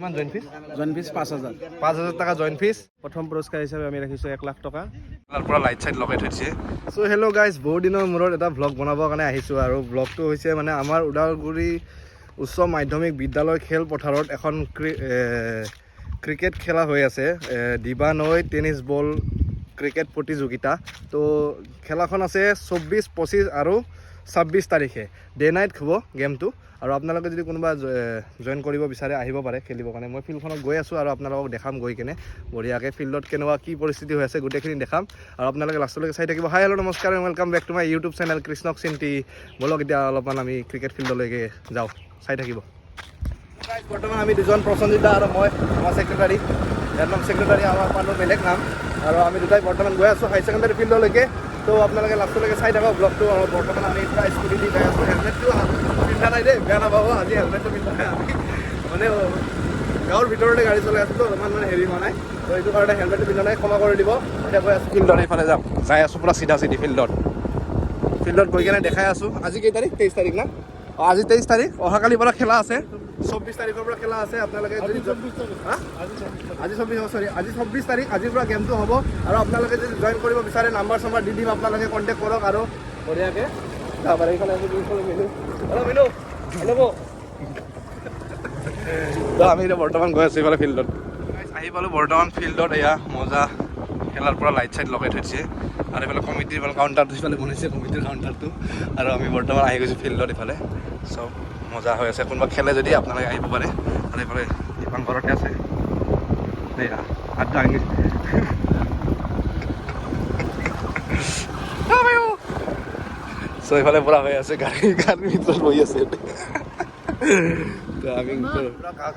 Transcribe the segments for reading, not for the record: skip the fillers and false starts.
কিমান join fees? Join fees 5,000 টাকা join fees. প্ৰথম পুৰস্কাৰ হিচাপে আমি ৰাখিছোঁ 1 লাখ টকা। তাৰ পৰা লাইট চাইট লগাই থৈছে। চ' হেল্ল' গাইজ, বহুত দিনৰ মূৰত এটা ভ্লগ বনাবৰ কাৰণে আহিছোঁ আৰু ভ্লগটো হৈছে মানে আমাৰ ওদালগুৰি উচ্চ মাধ্যমিক বিদ্যালয় খেলপথাৰত এখন ক্ৰিকেট খেলা হৈ আছে, দিবা নৈ টেনিছ বল ক্ৰিকেট প্ৰতিযোগিতা। তো খেলাখন আছে 24, 25 আৰু 26 তাৰিখে ডে নাইট হ'ব গেমটো। আৰু আপোনালোকে যদি কোনোবা জইন কৰিব বিচাৰে আহিব পাৰে খেলিবৰ কাৰণে। মই ফিল্ডখনত গৈ আছোঁ আৰু আপোনালোকক দেখাম গৈ কিনে বঢ়িয়াকৈ ফিল্ডত কেনেকুৱা কি পৰিস্থিতি হৈ আছে গোটেইখিনি দেখাম আৰু আপোনালোকে লাষ্টলৈকে চাই থাকিব। হাই হেল্ল' নমস্কাৰ, welcome back to my YouTube channel কৃষ্ণক চিন্তি। বলক এতিয়া অলপমান আমি ক্ৰিকেট ফিল্ডলৈকে যাওঁ, চাই থাকিব। বৰ্তমান আমি দুজন, প্ৰসঞ্জিত দা আৰু মই, আমাৰ ছেক্ৰেটাৰী, ইয়াৰ নাম ছেক্ৰেটাৰী, আমাৰ মানুহ বেলেগ নাম, আৰু আমি দুটাই বৰ্তমান গৈ আছোঁ হাই ছেকেণ্ডাৰী ফিল্ডলৈকে। তো আপোনালোকে লাষ্টলৈকে চাই থাকক ব্লগটো। আৰু বৰ্তমান আমি পুৰা স্কুটি দি যাই আছোঁ। হেলমেটটো পিন্ধা নাই দেই, বেয়া নাপাব, আজি হেলমেটটো পিন্ধা নাই। আমি মানে গাঁৱৰ ভিতৰতে গাড়ী চলাই আছোঁ তো অলপমান মানে হেৰি হোৱা নাই, তো এইটো কাৰণে হেলমেটটো পিন্ধা নাই, ক্ষমা কৰি দিব। এতিয়া গৈ আছোঁ ফিল্ডত, এইফালে যাই আছোঁ পুৰা চিধা চিধি ফিল্ডত গৈ কেনে দেখাই আছোঁ। আজি কেই তাৰিখ? 23 তাৰিখ না? আজি 23 তাৰিখ। অহাকালিৰ পৰা খেলা আছে, 24 তাৰিখৰ পৰা খেলা আছে। আপোনালোকে যদি আজি 24 তাৰিখ, আজিৰ পৰা গেমটো হ'ব। আৰু আপোনালোকে যদি জইন কৰিব বিচাৰে নাম্বাৰ চাম্বাৰ দি দিম, আপোনালোকে কণ্টেক্ট কৰক আৰু বঢ়িয়াকৈ যাব পাৰে। এইফালে আছোঁ মিনু, হেল্ল' মিনু, হেল্ল'। তো আমি এতিয়া বৰ্তমান গৈ আছোঁ এইফালে ফিল্ডত। আহি পালোঁ বৰ্তমান ফিল্ডত। এয়া মজা, খেলাৰ পৰা লাইট চাইট লগাই থৈছে আৰু এইফালে কমিটিৰ কাউণ্টাৰটো সিফালে বনাইছে, কমিটিৰ কাউণ্টাৰটো। আৰু আমি বৰ্তমান আহি গৈছোঁ ফিল্ডত। এইফালে চব মজা হৈ আছে। কোনোবা খেলে যদি আপোনালোকে আহিব পাৰে। আৰু এইফালে দীপাংকৰতে আছে দেয়া আড্ডা আহি চ' এইফালে পুৰা হৈ আছে, গাড়ীৰ ভিতৰত বহি আছে। তো আমি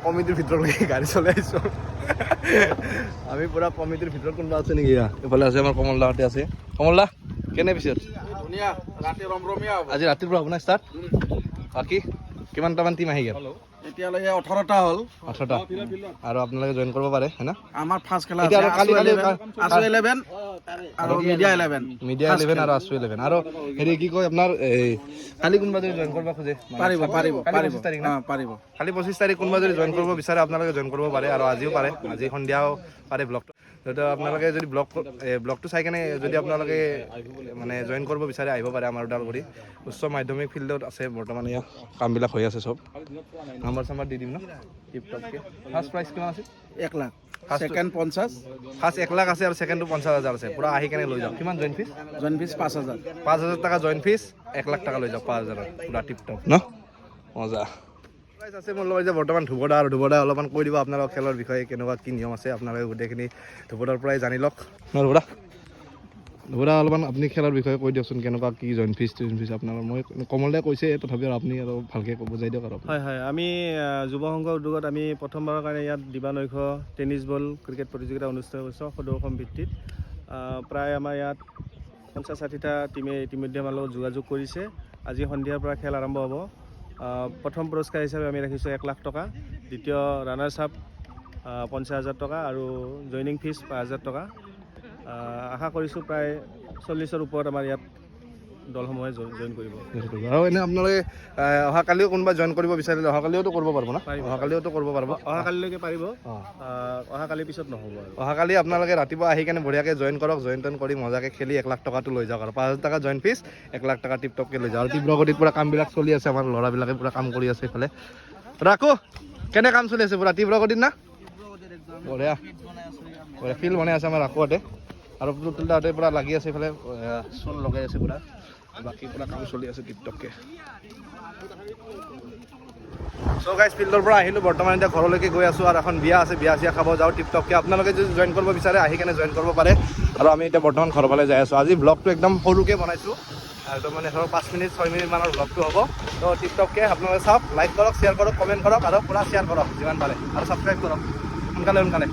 কমিটিৰ ভিতৰলৈকে গাড়ী চলাই আহিছোঁ। আমি পুৰা কমিটিৰ ভিতৰত। কোনোবা আছে নেকি? এইফালে আছে আমাৰ কমল দাহঁতে আছে। কমল দা, কেনে পিছত? ধুনীয়া, ৰাতি ৰমৰমীয়া হ'ব। আজি ৰাতিৰ পৰা হ'ব না ষ্টাৰ্ট? বাকী কিমানটামান টিম আহি গ'ল? এতিয়ালৈকে 18টা হ'ল। 18টা। আৰু আপোনালোকে জইন কৰিব পাৰে, হয় না? আমাৰ ফাৰ্ষ্ট খেলা এতিয়া আছে কালি আছু 11 আৰু মিডিয়া 11 আৰু আছু 11। আৰু হেৰি কি কয় আপোনাৰ, কালি কোনোবা যদি জইন কৰিব খোজে পাৰিব। কালি 25 তাৰিখ না? পাৰিব। কালি 25 তাৰিখ কোনোবা যদি জইন কৰিব বিচাৰে আপোনালোকে জইন কৰিব পাৰে। আৰু আজিও পাৰে, আজি সন্ধিয়াও পাৰে ব্লগটো। তো আপোনালোকে যদি ব্লগটো চাই কেনে যদি আপোনালোকে মানে জইন কৰিব বিচাৰে আহিব পাৰে। আমাৰ ওদালগুৰি উচ্চ মাধ্যমিক ফিল্ডত আছে বৰ্তমান। এয়া কামবিলাক হৈ আছে চব। নাম্বাৰ চাম্বাৰ দি দিম ন টিপটপকৈ। ফাৰ্ষ্ট প্ৰাইজ কিমান আছে? 1 লাখ, ছেকেণ্ড 50, ফাৰ্ষ্ট 1 লাখ আছে আৰু ছেকেণ্ডটো 50,000 আছে। পূৰা আহি কেনে লৈ যাওক। কিমান জইন ফিজ? Join fees 5,000। 5,000 টকা জইন ফিজ, 1 লাখ টকা লৈ যাওক 5,000। পূৰা টিপটপ ন, মজা। আছে মোৰ লগত যে বৰ্তমান ধ্ৰুৱদা। আৰু ধ্ৰুৱদা অলপমান কৈ দিব আপোনালোকৰ খেলৰ বিষয়ে, কেনেকুৱা কি নিয়ম আছে আপোনালোকে গোটেইখিনি ধ্ৰুৱদাৰ পৰাই জানি লওক। ধ্ৰুৱদা অলপমান আপুনি খেলৰ বিষয়ে কৈ দিয়কচোন, কেনেকুৱা কি জইন ফিজ আপোনাৰ? মই কমলদাই কৈছে, তথাপিও আপুনি আৰু ভালকৈ বুজাই দিয়ক আৰু। হয়, আমি যুৱ সংঘ উদ্যোগত আমি প্ৰথমবাৰৰ কাৰণে ইয়াত দিবা নৈশ টেনিছ বল ক্ৰিকেট প্ৰতিযোগিতা অনুষ্ঠিত কৰিছোঁ সদৌ অসম ভিত্তিত। প্ৰায় আমাৰ ইয়াত 50-60টা টিমে ইতিমধ্যে আমাৰ লগত যোগাযোগ কৰিছে। আজি সন্ধিয়াৰ পৰা খেল আৰম্ভ হ'ব। প্ৰথম পুৰস্কাৰ হিচাপে আমি ৰাখিছোঁ 1 লাখ টকা, দ্বিতীয় ৰানাৰ্ছ আপ 50,000 টকা আৰু জইনিং ফিজ 5,000 টকা। আশা কৰিছোঁ প্ৰায় 40ৰ ওপৰত আমাৰ ইয়াত দলসমূহে জইন কৰিব। আৰু এনেই আপোনালোকে অহাকালিও কোনোবা জইন কৰিব বিচাৰিলে অহাকালিওতো কৰিব পাৰিব না? অহাকালিওতো কৰিব পাৰিব। অহাকালিলৈকে পাৰিব, অহাকালিৰ পিছত নহ'ব আৰু। অহাকালি আপোনালোকে ৰাতিপুৱা আহি কেনে বঢ়িয়াকৈ জইন কৰক। জইন কৰি মজাকৈ খেলি 1 লাখ টকাটো লৈ যাওক। আৰু 5,000 টকা জইন ফিজ, 1 লাখ টকা টিপটপকৈ লৈ যাওক। আৰু তীব্ৰগতিত পূৰা কামবিলাক চলি আছে, আমাৰ ল'ৰাবিলাকে পূৰা কাম কৰি আছে। এইফালে ৰাখো, কেনে কাম চলি আছে? পূৰা তীব্ৰগতিত না? বঢ়িয়া ফিল্ড বনাই আছে আমাৰ ৰাখোতে। আৰু পুতুলদাহঁতে পূৰা লাগি আছে, এইফালে চোন লগাই আছে পূৰা। বাকী পূৰা কাম চলি আছে টিপটপকৈ। চ' গাইজ, ফিল্ডৰ পৰা আহিলোঁ বৰ্তমান। এতিয়া ঘৰলৈকে গৈ আছোঁ আৰু এখন বিয়া আছে, বিয়া চিয়া খাব যাওঁ টিপটপকৈ। আপোনালোকে যদি জইন কৰিব বিচাৰে আহি কেনে জইন কৰিব পাৰে। আৰু আমি এতিয়া বৰ্তমান ঘৰৰ ফালে যাই আছোঁ। আজি ব্লগটো একদম সৰুকৈ বনাইছোঁ, একদম মানে ধৰক 5 মিনিট 6 মিনিট মানৰ ব্লগটো হ'ব। তো টিপটপকৈ আপোনালোকে চাওক, লাইক কৰক, শ্বেয়াৰ কৰক, কমেণ্ট কৰক আৰু পূৰা শ্বেয়াৰ কৰক যিমান পাৰে। আৰু ছাবস্ক্ৰাইব কৰক সোনকালে।